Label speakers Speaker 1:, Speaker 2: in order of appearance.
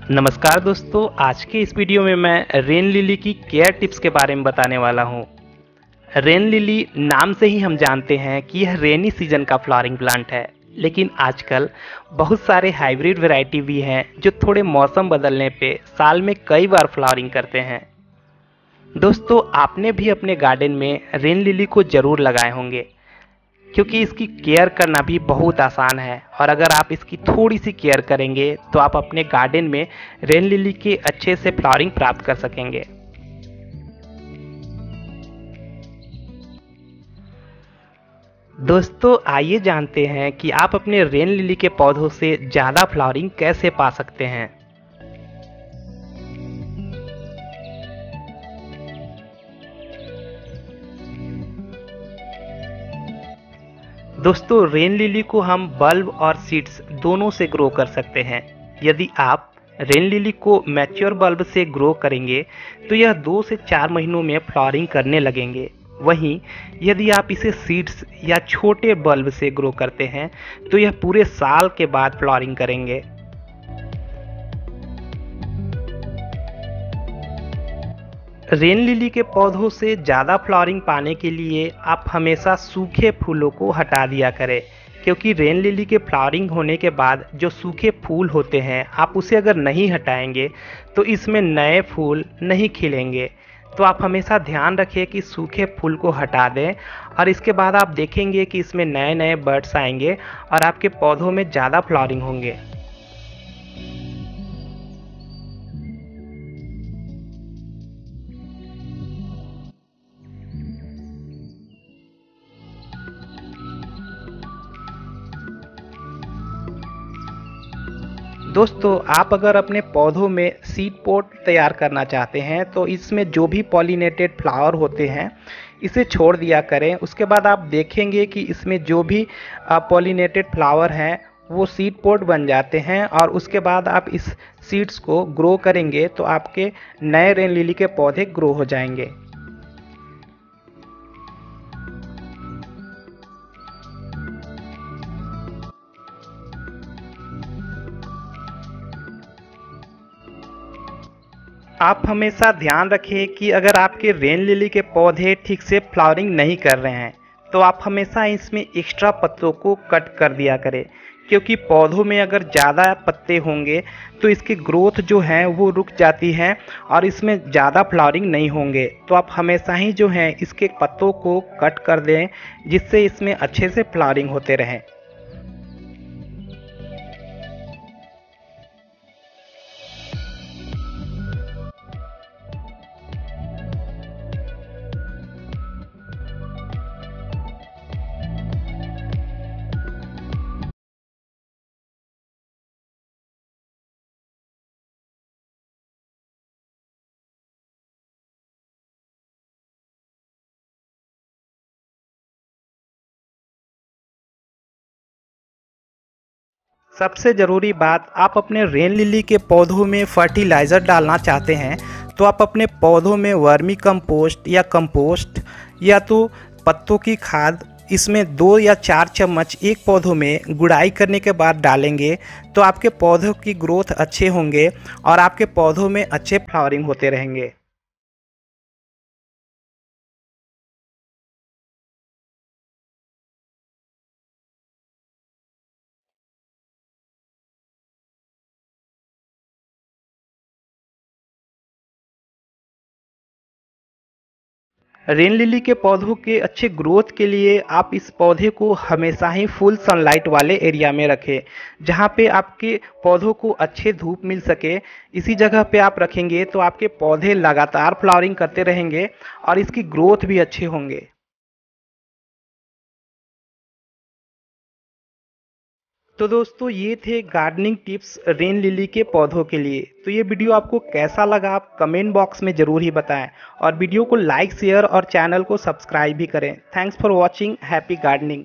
Speaker 1: नमस्कार दोस्तों, आज के इस वीडियो में मैं रेन लिली की केयर टिप्स के बारे में बताने वाला हूँ। रेन लिली नाम से ही हम जानते हैं कि यह रेनी सीजन का फ्लावरिंग प्लांट है, लेकिन आजकल बहुत सारे हाइब्रिड वैरायटी भी हैं जो थोड़े मौसम बदलने पे साल में कई बार फ्लावरिंग करते हैं। दोस्तों, आपने भी अपने गार्डन में रेन लिली को ज़रूर लगाए होंगे, क्योंकि इसकी केयर करना भी बहुत आसान है और अगर आप इसकी थोड़ी सी केयर करेंगे तो आप अपने गार्डन में रेन लिली के अच्छे से फ्लावरिंग प्राप्त कर सकेंगे। दोस्तों, आइए जानते हैं कि आप अपने रेन लिली के पौधों से ज़्यादा फ्लावरिंग कैसे पा सकते हैं। दोस्तों, रेन लिली को हम बल्ब और सीड्स दोनों से ग्रो कर सकते हैं। यदि आप रेन लिली को मैच्योर बल्ब से ग्रो करेंगे तो यह 2 से 4 महीनों में फ्लावरिंग करने लगेंगे। वहीं यदि आप इसे सीड्स या छोटे बल्ब से ग्रो करते हैं तो यह पूरे साल के बाद फ्लावरिंग करेंगे। रेन लिली के पौधों से ज़्यादा फ्लावरिंग पाने के लिए आप हमेशा सूखे फूलों को हटा दिया करें, क्योंकि रेन लिली के फ्लावरिंग होने के बाद जो सूखे फूल होते हैं आप उसे अगर नहीं हटाएंगे तो इसमें नए फूल नहीं खिलेंगे। तो आप हमेशा ध्यान रखें कि सूखे फूल को हटा दें और इसके बाद आप देखेंगे कि इसमें नए नए बर्ड्स आएंगे और आपके पौधों में ज़्यादा फ्लावरिंग होंगे। दोस्तों, आप अगर अपने पौधों में सीड पॉट तैयार करना चाहते हैं तो इसमें जो भी पॉलिनेटेड फ्लावर होते हैं इसे छोड़ दिया करें। उसके बाद आप देखेंगे कि इसमें जो भी पॉलिनेटेड फ्लावर हैं वो सीड पॉट बन जाते हैं और उसके बाद आप इस सीड्स को ग्रो करेंगे तो आपके नए रेन लिली के पौधे ग्रो हो जाएंगे। आप हमेशा ध्यान रखें कि अगर आपके रेन लिली के पौधे ठीक से फ्लावरिंग नहीं कर रहे हैं तो आप हमेशा इसमें एक्स्ट्रा पत्तों को कट कर दिया करें, क्योंकि पौधों में अगर ज़्यादा पत्ते होंगे तो इसकी ग्रोथ जो है वो रुक जाती है और इसमें ज़्यादा फ्लावरिंग नहीं होंगे। तो आप हमेशा ही जो है इसके पत्तों को कट कर दें, जिससे इसमें अच्छे से फ्लावरिंग होते रहें। सबसे ज़रूरी बात, आप अपने रेन लिली के पौधों में फर्टिलाइज़र डालना चाहते हैं तो आप अपने पौधों में वर्मी कंपोस्ट या तो पत्तों की खाद इसमें 2 या 4 चम्मच एक पौधों में गुड़ाई करने के बाद डालेंगे तो आपके पौधों की ग्रोथ अच्छे होंगे और आपके पौधों में अच्छे फ्लावरिंग होते रहेंगे। रेन लिली के पौधों के अच्छे ग्रोथ के लिए आप इस पौधे को हमेशा ही फुल सनलाइट वाले एरिया में रखें, जहां पे आपके पौधों को अच्छे धूप मिल सके। इसी जगह पे आप रखेंगे तो आपके पौधे लगातार फ्लावरिंग करते रहेंगे और इसकी ग्रोथ भी अच्छे होंगे। तो दोस्तों, ये थे गार्डनिंग टिप्स रेन लिली के पौधों के लिए। तो ये वीडियो आपको कैसा लगा आप कमेंट बॉक्स में ज़रूर ही बताएं और वीडियो को लाइक शेयर और चैनल को सब्सक्राइब भी करें। Thanks for watching. Happy gardening.